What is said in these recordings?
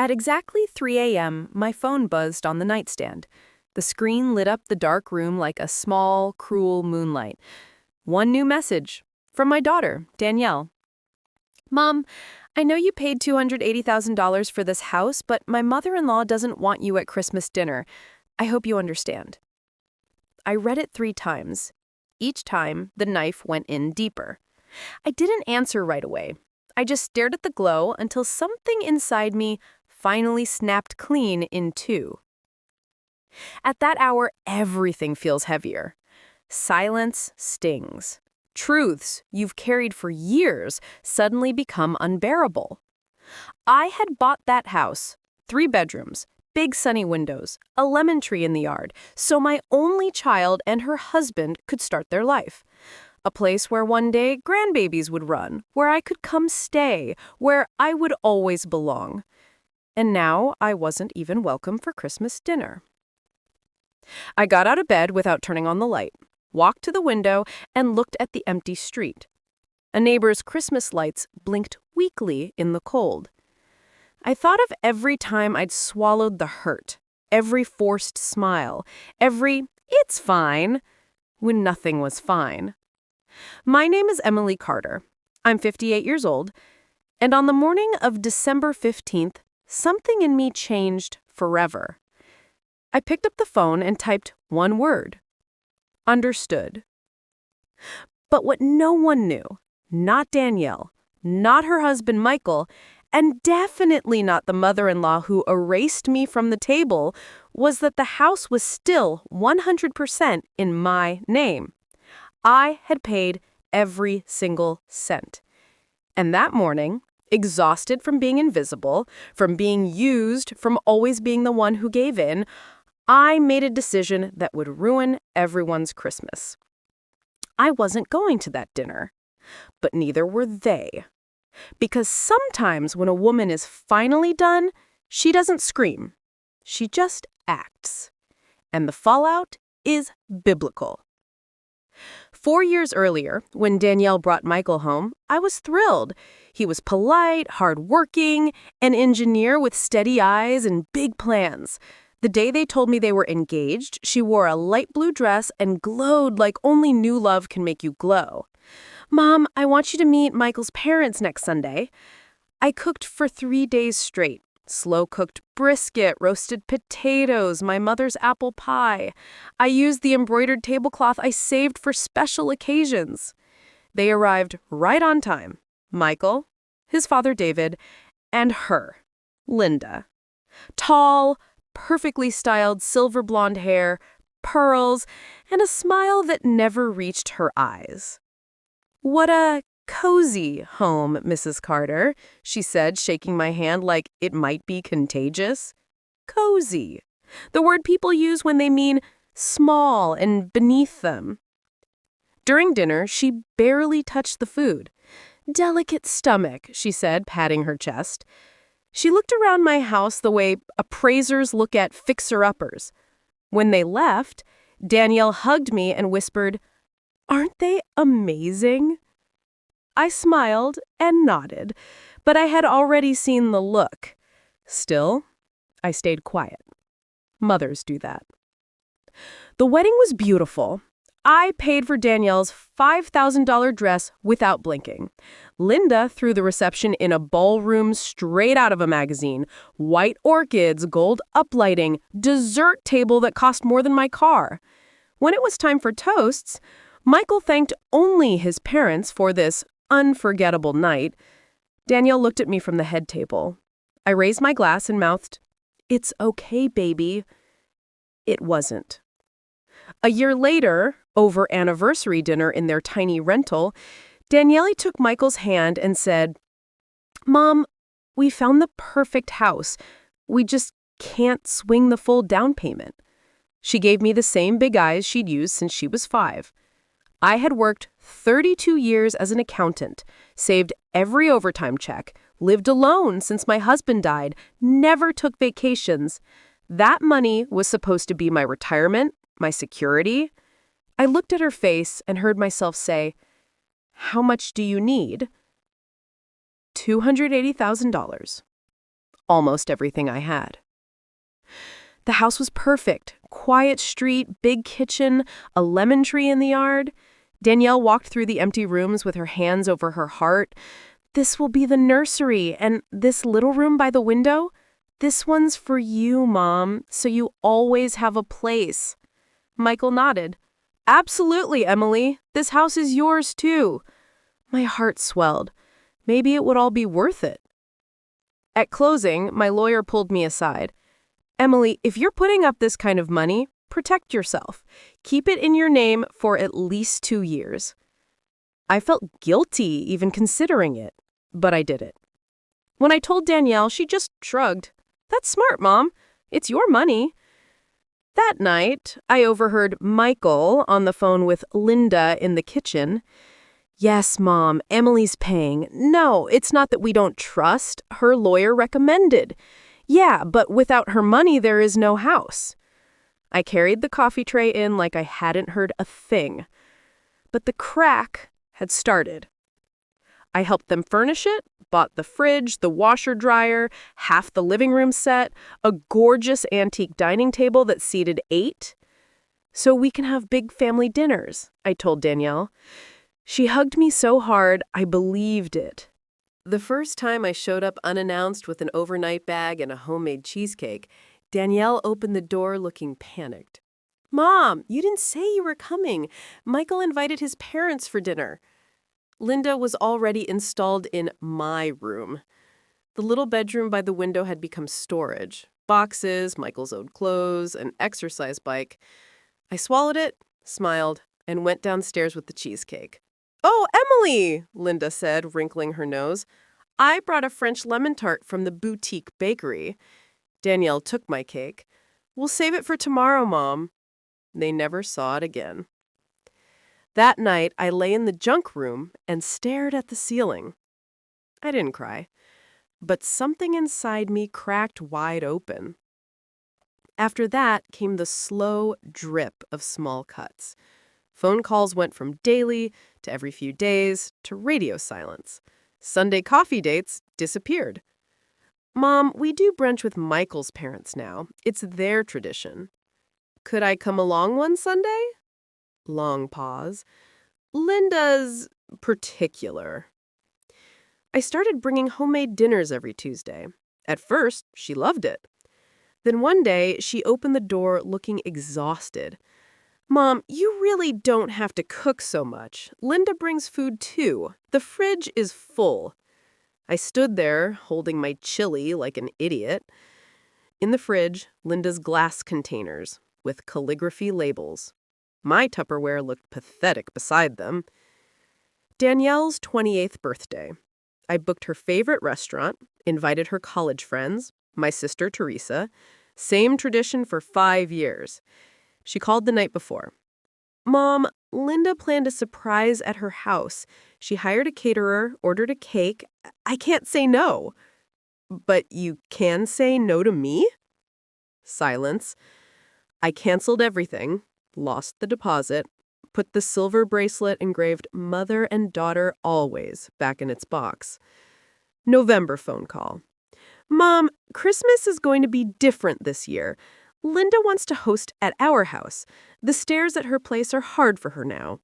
At exactly 3 a.m., my phone buzzed on the nightstand. The screen lit up the dark room like a small, cruel moonlight. One new message from my daughter, Danielle. Mom, I know you paid $280,000 for this house, but my mother-in-law doesn't want you at Christmas dinner. I hope you understand. I read it 3 times. Each time, the knife went in deeper. I didn't answer right away. I just stared at the glow until something inside me finally snapped clean in 2. At that hour, everything feels heavier. Silence stings. Truths you've carried for years suddenly become unbearable. I had bought that house, 3 bedrooms, big sunny windows, a lemon tree in the yard, so my only child and her husband could start their life. A place where one day grandbabies would run, where I could come stay, where I would always belong. And now I wasn't even welcome for Christmas dinner. I got out of bed without turning on the light, walked to the window, and looked at the empty street. A neighbor's Christmas lights blinked weakly in the cold. I thought of every time I'd swallowed the hurt, every forced smile, every "it's fine," when nothing was fine. My name is Emily Carter. I'm 58 years old, and on the morning of December 15th, something in me changed forever. I picked up the phone and typed one word. Understood. But what no one knew, not Danielle, not her husband Michael, and definitely not the mother-in-law who erased me from the table, was that the house was still 100% in my name. I had paid every single cent. And that morning, exhausted from being invisible, from being used, from always being the one who gave in, I made a decision that would ruin everyone's Christmas. I wasn't going to that dinner, but neither were they. Because sometimes when a woman is finally done, she doesn't scream. She just acts. And the fallout is biblical. 4 years earlier, when Danielle brought Michael home, I was thrilled. He was polite, hardworking, an engineer with steady eyes and big plans. The day they told me they were engaged, she wore a light blue dress and glowed like only new love can make you glow. Mom, I want you to meet Michael's parents next Sunday. I cooked for 3 days straight. Slow-cooked brisket, roasted potatoes, my mother's apple pie. I used the embroidered tablecloth I saved for special occasions. They arrived right on time. Michael, his father David, and her, Linda. Tall, perfectly styled silver blonde hair, pearls, and a smile that never reached her eyes. What a cozy home, Mrs. Carter, she said, shaking my hand like it might be contagious. Cozy. The word people use when they mean small and beneath them. During dinner, she barely touched the food. Delicate stomach, she said, patting her chest. She looked around my house the way appraisers look at fixer-uppers. When they left, Danielle hugged me and whispered, "Aren't they amazing?" I smiled and nodded, but I had already seen the look. Still, I stayed quiet. Mothers do that. The wedding was beautiful. I paid for Danielle's $5,000 dress without blinking. Linda threw the reception in a ballroom straight out of a magazine. White orchids, gold uplighting, dessert table that cost more than my car. When it was time for toasts, Michael thanked only his parents for this unforgettable night. Danielle looked at me from the head table. I raised my glass and mouthed, "It's okay, baby." It wasn't. A year later, over anniversary dinner in their tiny rental, Danielle took Michael's hand and said, "Mom, we found the perfect house. We just can't swing the full down payment." She gave me the same big eyes she'd used since she was 5. I had worked 32 years as an accountant, saved every overtime check, lived alone since my husband died, never took vacations. That money was supposed to be my retirement, my security. I looked at her face and heard myself say, "How much do you need?" $280,000. almost everything I had. The house was perfect. Quiet street, big kitchen, a lemon tree in the yard. Danielle walked through the empty rooms with her hands over her heart. This will be the nursery, and this little room by the window? This one's for you, Mom, so you always have a place. Michael nodded. Absolutely, Emily. This house is yours, too. My heart swelled. Maybe it would all be worth it. At closing, my lawyer pulled me aside. Emily, if you're putting up this kind of money, protect yourself. Keep it in your name for at least 2 years. I felt guilty even considering it, but I did it. When I told Danielle, she just shrugged. That's smart, Mom. It's your money. That night, I overheard Michael on the phone with Linda in the kitchen. Yes, Mom, Emily's paying. No, it's not that we don't trust. Her lawyer recommended. Yeah, but without her money, there is no house. I carried the coffee tray in like I hadn't heard a thing. But the crack had started. I helped them furnish it, bought the fridge, the washer-dryer, half the living room set, a gorgeous antique dining table that seated 8. So we can have big family dinners, I told Danielle. She hugged me so hard, I believed it. The first time I showed up unannounced with an overnight bag and a homemade cheesecake, Danielle opened the door looking panicked. Mom, you didn't say you were coming. Michael invited his parents for dinner. Linda was already installed in my room. The little bedroom by the window had become storage. Boxes, Michael's old clothes, an exercise bike. I swallowed it, smiled, and went downstairs with the cheesecake. Oh, Emily, Linda said, wrinkling her nose. I brought a French lemon tart from the boutique bakery. Danielle took my cake. We'll save it for tomorrow, Mom. They never saw it again. That night, I lay in the junk room and stared at the ceiling. I didn't cry, but something inside me cracked wide open. After that came the slow drip of small cuts. Phone calls went from daily to every few days to radio silence. Sunday coffee dates disappeared. Mom, we do brunch with Michael's parents now. It's their tradition. Could I come along one Sunday? Long pause. Linda's particular. I started bringing homemade dinners every Tuesday. At first, she loved it. Then one day, she opened the door looking exhausted. Mom, you really don't have to cook so much. Linda brings food too. The fridge is full. I stood there, holding my chili like an idiot. In the fridge, Linda's glass containers with calligraphy labels. My Tupperware looked pathetic beside them. Danielle's 28th birthday. I booked her favorite restaurant, invited her college friends, my sister Teresa. Same tradition for 5 years. She called the night before. Mom, Linda planned a surprise at her house. She hired a caterer, ordered a cake. I can't say no. But you can say no to me? Silence. I canceled everything, lost the deposit, put the silver bracelet engraved Mother and Daughter Always back in its box. November phone call. Mom, Christmas is going to be different this year. Linda wants to host at our house. The stairs at her place are hard for her now.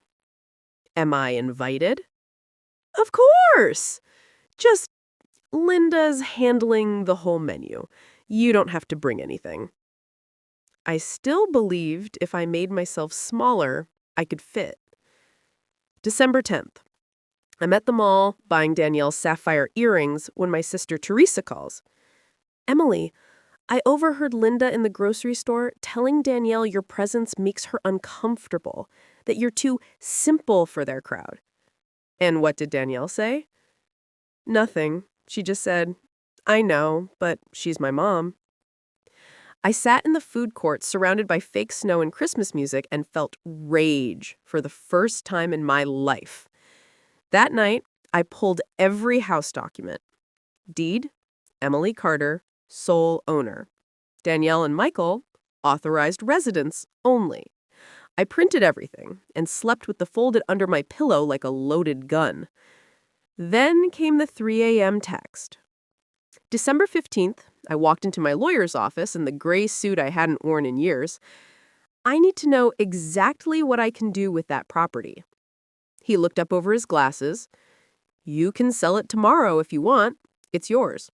Am I invited? Of course! Just Linda's handling the whole menu. You don't have to bring anything. I still believed if I made myself smaller, I could fit. December 10th. I'm at the mall buying Danielle's sapphire earrings when my sister Teresa calls. Emily, I overheard Linda in the grocery store telling Danielle your presence makes her uncomfortable, that you're too simple for their crowd. And what did Danielle say? Nothing. She just said, I know, but she's my mom. I sat in the food court surrounded by fake snow and Christmas music and felt rage for the first time in my life. That night, I pulled every house document. Deed, Emily Carter, sole owner. Danielle and Michael, authorized residents only. I printed everything and slept with the folded under my pillow like a loaded gun. Then came the 3 a.m. text. December 15th, I walked into my lawyer's office in the gray suit I hadn't worn in years. I need to know exactly what I can do with that property. He looked up over his glasses. You can sell it tomorrow if you want. It's yours.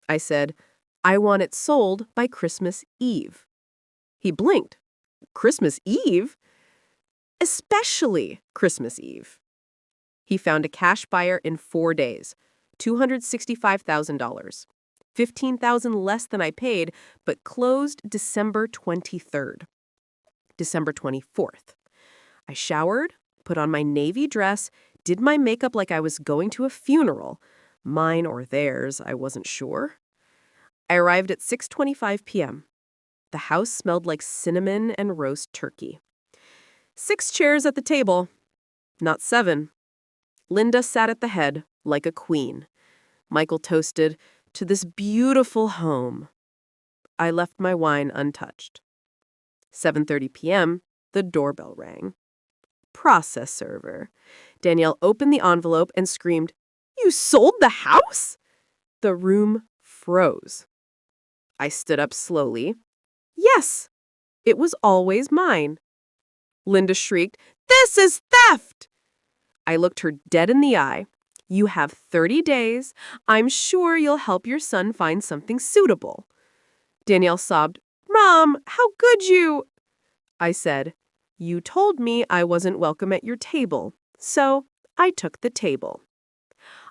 I said, I want it sold by Christmas Eve. He blinked. Christmas Eve? Especially Christmas Eve. He found a cash buyer in 4 days, $265,000. $15,000 less than I paid, but closed December 23rd. December 24th. I showered, put on my navy dress, did my makeup like I was going to a funeral. Mine or theirs, I wasn't sure. I arrived at 6:25 p.m. The house smelled like cinnamon and roast turkey. 6 chairs at the table, not 7. Linda sat at the head like a queen. Michael toasted, to this beautiful home. I left my wine untouched. 7:30 p.m., the doorbell rang. Process server. Danielle opened the envelope and screamed, You sold the house? The room froze. I stood up slowly. Yes, it was always mine. Linda shrieked, This is theft! I looked her dead in the eye. You have 30 days. I'm sure you'll help your son find something suitable. Danielle sobbed, Mom, how could you? I said, You told me I wasn't welcome at your table, so I took the table.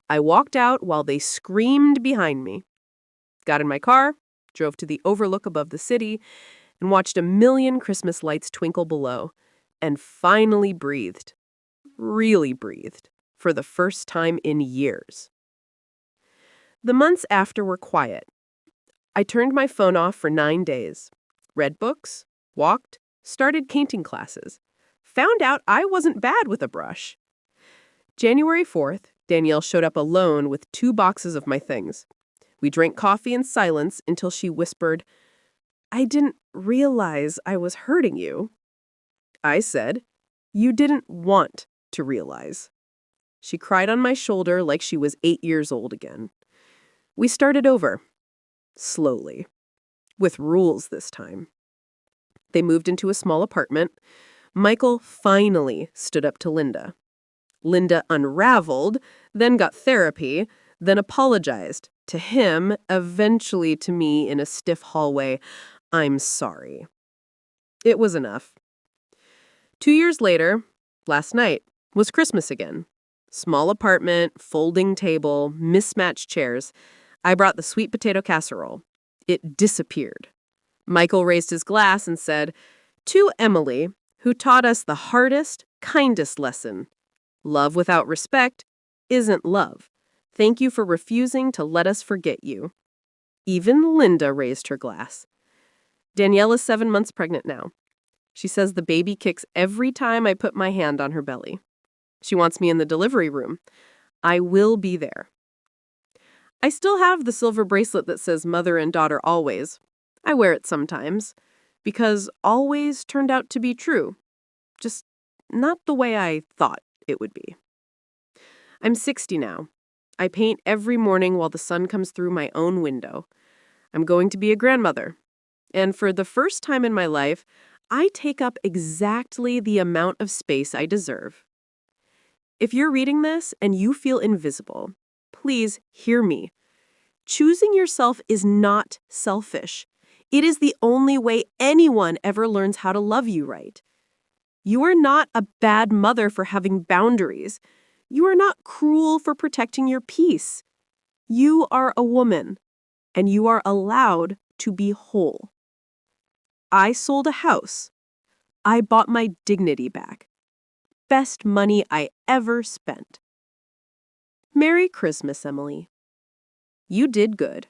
I walked out while they screamed behind me. Got in my car, drove to the overlook above the city, and watched a million Christmas lights twinkle below, and finally breathed. Really breathed. For the first time in years. The months after were quiet. I turned my phone off for 9 days. Read books, walked, started painting classes. Found out I wasn't bad with a brush. January 4th, Danielle showed up alone with 2 boxes of my things. We drank coffee in silence until she whispered, I didn't realize I was hurting you. I said, You didn't want to realize. She cried on my shoulder like she was 8 years old again. We started over. Slowly. With rules this time. They moved into a small apartment. Michael finally stood up to Linda. Linda unraveled, then got therapy, then apologized. To him, eventually to me in a stiff hallway, I'm sorry. It was enough. 2 years later, last night, was Christmas again. Small apartment, folding table, mismatched chairs. I brought the sweet potato casserole. It disappeared. Michael raised his glass and said, To Emily, who taught us the hardest, kindest lesson. Love without respect isn't love. Thank you for refusing to let us forget you. Even Linda raised her glass. Danielle is 7 months pregnant now. She says the baby kicks every time I put my hand on her belly. She wants me in the delivery room. I will be there. I still have the silver bracelet that says mother and daughter always. I wear it sometimes, because always turned out to be true. Just not the way I thought it would be. I'm 60 now. I paint every morning while the sun comes through my own window. I'm going to be a grandmother. And for the first time in my life, I take up exactly the amount of space I deserve. If you're reading this and you feel invisible, please hear me. Choosing yourself is not selfish. It is the only way anyone ever learns how to love you right. You are not a bad mother for having boundaries. You are not cruel for protecting your peace. You are a woman, and you are allowed to be whole. I sold a house. I bought my dignity back. Best money I ever spent. Merry Christmas, Emily. You did good.